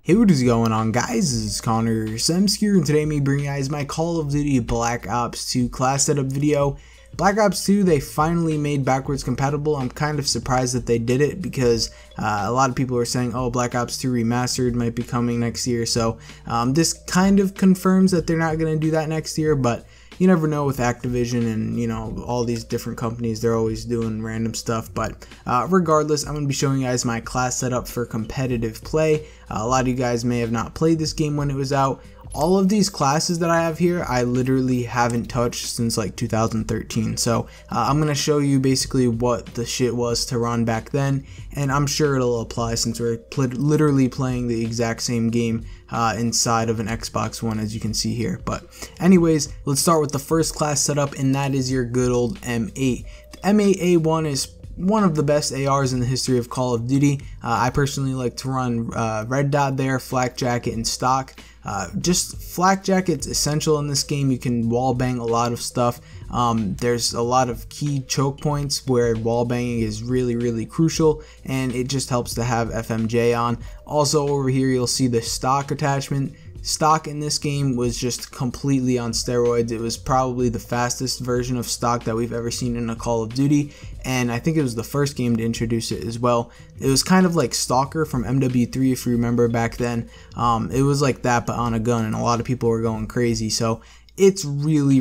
Hey, what is going on, guys? This is Connor Semscure, and today I'm bringing you guys my Call of Duty Black Ops 2 class setup video. Black Ops 2, they finally made backwards compatible. I'm kind of surprised that they did it because a lot of people are saying, oh, Black Ops 2 Remastered might be coming next year. So this kind of confirms that they're not going to do that next year, but you never know with Activision and, you know, all these different companies. They're always doing random stuff. But regardless, I'm going to be showing you guys my class setup for competitive play. A lot of you guys may have not played this game when it was out. All of these classes that I have here, I literally haven't touched since like 2013. So I'm going to show you basically what the shit was to run back then. And I'm sure it'll apply since we're literally playing the exact same game inside of an Xbox One, as you can see here. But anyways, let's start with the first class setup, and that is your good old M8. The M8A1 is one of the best ARs in the history of Call of Duty. I personally like to run Red Dot there, Flak Jacket, and Stock. Just Flak Jacket's essential in this game. You can wall bang a lot of stuff. There's a lot of key choke points where wall banging is really crucial, and it just helps to have FMJ on. Also over here you'll see the Stock attachment. Stock in this game was just completely on steroids. It was probably the fastest version of Stock that we've ever seen in a Call of Duty, and I think it was the first game to introduce it as well. It was kind of like Stalker from MW3, if you remember back then. It was like that but on a gun, and a lot of people were going crazy. So it's really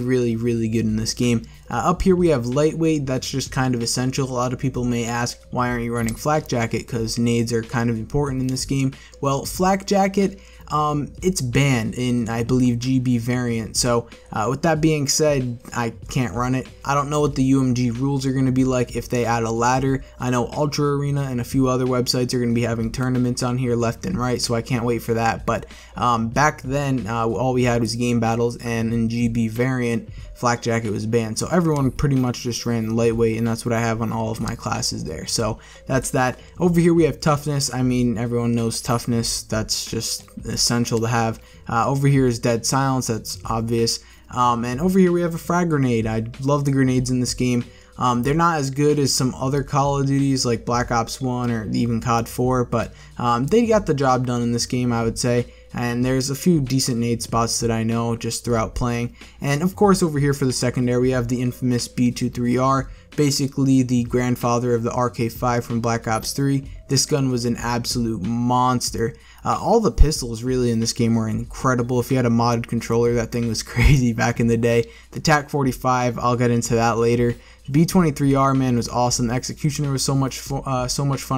good in this game. Up here we have lightweight. That's just kind of essential. A lot of people may ask, why aren't you running Flak Jacket? Because nades are kind of important in this game. Well, Flak Jacket, it's banned in, I believe, GB variant. So with that being said, I can't run it. I don't know what the UMG rules are going to be like if they add a ladder. I know Ultra Arena and a few other websites are going to be having tournaments on here left and right, so I can't wait for that. But back then, all we had was game battles, and in GB variant, Flak Jacket was banned. So everyone pretty much just ran lightweight, and that's what I have on all of my classes there. So that's that. Over here we have toughness. I mean, everyone knows toughness. That's just essential to have. Over here is dead silence. That's obvious. And over here we have a frag grenade. I love the grenades in this game. They're not as good as some other Call of Duties like Black Ops 1 or even COD 4, but they got the job done in this game, I would say. And there's a few decent nade spots that I know just throughout playing. And of course over here for the secondary we have the infamous B23R, basically the grandfather of the RK5 from Black Ops 3. This gun was an absolute monster. All the pistols really in this game were incredible. If you had a modded controller, that thing was crazy back in the day. The TAC-45, I'll get into that later. The B23R, man, was awesome. The Executioner was so much fun.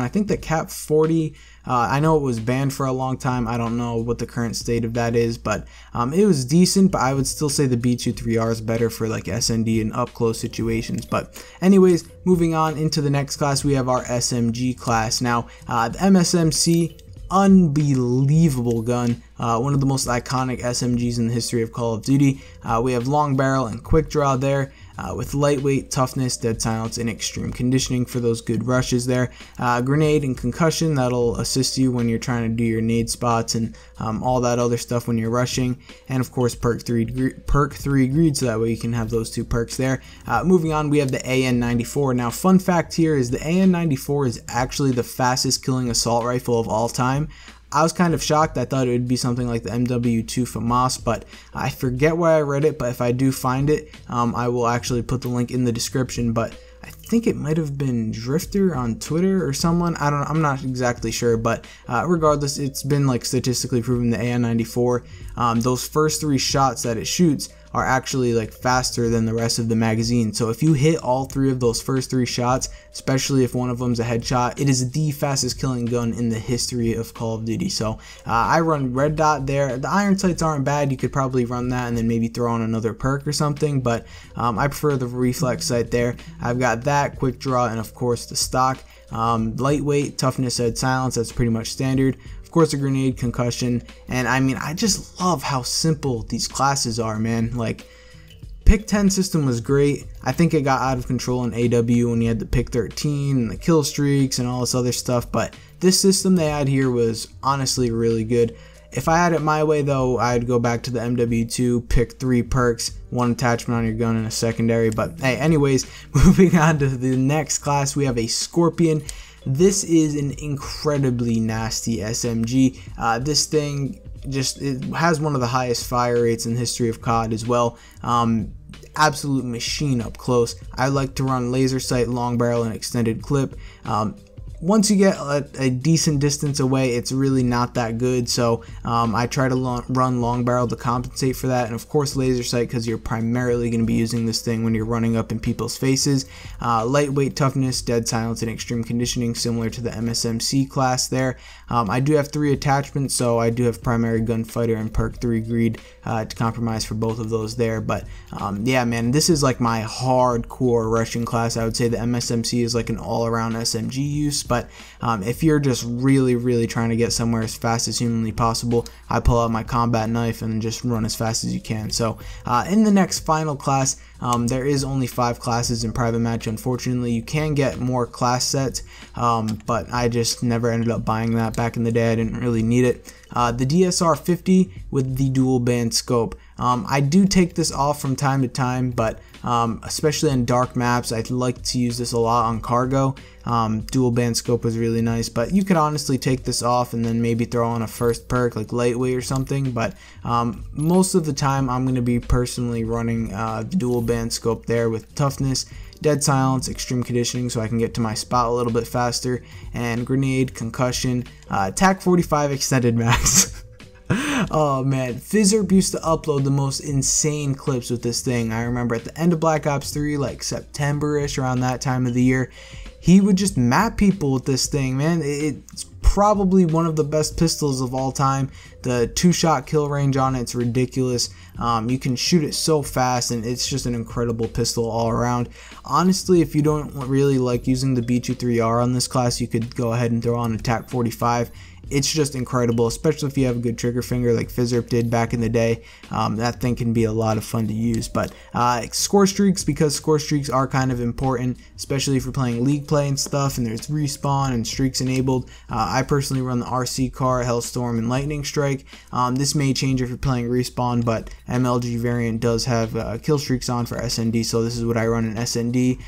I think the Cap-40, I know it was banned for a long time. I don't know what the current state of that is, but it was decent, but I would still say the B23R is better for like SND and up close situations. But anyways, moving on into the next class, we have our SMG class. Now, the MSMC, unbelievable gun, one of the most iconic SMGs in the history of Call of Duty. We have long barrel and quick draw there, with lightweight, toughness, dead silence, and extreme conditioning for those good rushes there. Grenade and concussion, that'll assist you when you're trying to do your nade spots and all that other stuff when you're rushing. And of course perk 3 greed, so that way you can have those two perks there. Moving on, we have the AN-94. Now, fun fact here is the AN-94 is actually the fastest killing assault rifle of all time. I was kind of shocked. I thought it would be something like the MW2 FAMAS, but I forget where I read it, but if I do find it, I will actually put the link in the description. But I think it might have been Drifter on Twitter or someone. I'm not exactly sure, but regardless, it's been like statistically proven the AN-94, those first 3 shots that it shoots are actually like faster than the rest of the magazine. So if you hit all 3 of those first 3 shots, especially if one of them's a headshot, it is the fastest killing gun in the history of Call of Duty. So I run Red Dot there. The iron sights aren't bad. You could probably run that and then maybe throw on another perk or something, but I prefer the reflex sight there. I've got that, quick draw, and of course the stock. Lightweight, toughness, dead silence, that's pretty much standard. Of course a grenade, concussion, and I mean, I just love how simple these classes are, man. Like, Pick 10 system was great. I think it got out of control in AW when you had the Pick 13 and the kill streaks and all this other stuff, but this system they had here was honestly really good. If I had it my way though, I'd go back to the MW2, pick 3 perks, 1 attachment on your gun and a secondary. But hey, anyways, moving on to the next class, we have a Scorpion. this is an incredibly nasty SMG. This thing it has one of the highest fire rates in the history of COD as well. Absolute machine up close. I like to run laser sight, long barrel, and extended clip. Once you get a decent distance away, it's really not that good, so I try to run long barrel to compensate for that, and of course laser sight, because you're primarily going to be using this thing when you're running up in people's faces. Lightweight, toughness, dead silence, and extreme conditioning, similar to the MSMC class there. I do have 3 attachments, so I do have primary gunfighter and perk 3 greed to compromise for both of those there. But yeah, man, this is like my hardcore rushing class. I would say the MSMC is like an all-around SMG use, but if you're just really trying to get somewhere as fast as humanly possible, I pull out my combat knife and just run as fast as you can. So in the next final class, there is only 5 classes in private match. Unfortunately, you can get more class sets, but I just never ended up buying that back in the day. I didn't really need it. The DSR 50 with the dual band scope. I do take this off from time to time, but especially in dark maps, I like to use this a lot on cargo. Dual band scope was really nice, but you could honestly take this off and then maybe throw on a first perk like lightweight or something. But most of the time, I'm going to be personally running the dual band scope there with toughness, dead silence, extreme conditioning, so I can get to my spot a little bit faster, and grenade, concussion, TAC 45 extended max. Oh man, Fizzerp used to upload the most insane clips with this thing. I remember at the end of Black Ops 3, like September-ish, around that time of the year, he would just map people with this thing, man. It's probably one of the best pistols of all time. The 2-shot kill range on it's ridiculous. You can shoot it so fast, and it's just an incredible pistol all around. Honestly, if you don't really like using the B23R on this class, you could go ahead and throw on a TAC 45. It's just incredible, especially if you have a good trigger finger like Fizzerp did back in the day. That thing can be a lot of fun to use. But Scorestreaks, because Scorestreaks are kind of important, especially if you're playing league play and stuff, and there's respawn and streaks enabled. I personally run the RC car, Hellstorm, and Lightning Strike. This may change if you're playing respawn, but MLG variant does have kill streaks on for SND, so this is what I run in SND.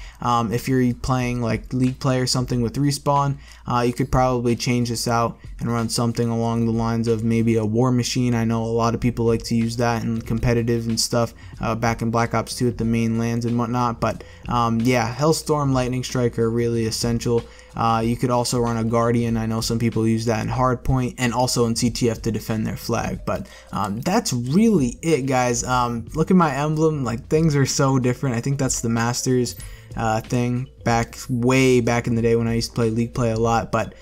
If you're playing like league play or something with respawn, you could probably change this out and run something along the lines of maybe a war machine. I know a lot of people like to use that in competitive and stuff back in Black Ops 2 at the main lands and whatnot. But yeah, Hellstorm, Lightning Strike are really essential. You could also run a Guardian. I know some people use that in Hardpoint and also in CTF to defend their flag. But that's really it, guys. Look at my emblem. Like, things are so different. I think that's the Masters thing way back in the day when I used to play league play a lot. But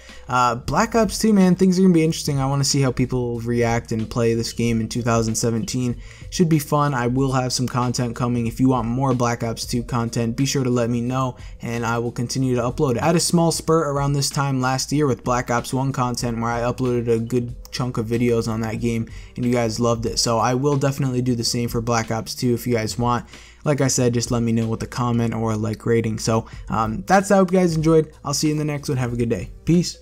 Black Ops 2, man, things are gonna be interesting. I want to see how people react and play this game in 2017. Should be fun. I will have some content coming. If you want more Black Ops 2 content, be sure to let me know, and I will continue to upload it. I had a small spurt around this time last year with Black Ops 1 content where I uploaded a good chunk of videos on that game, and you guys loved it. So I will definitely do the same for Black Ops 2 if you guys want. Like I said, just let me know with a comment or a like rating. So that's how you guys enjoyed. I'll see you in the next one. Have a good day. Peace.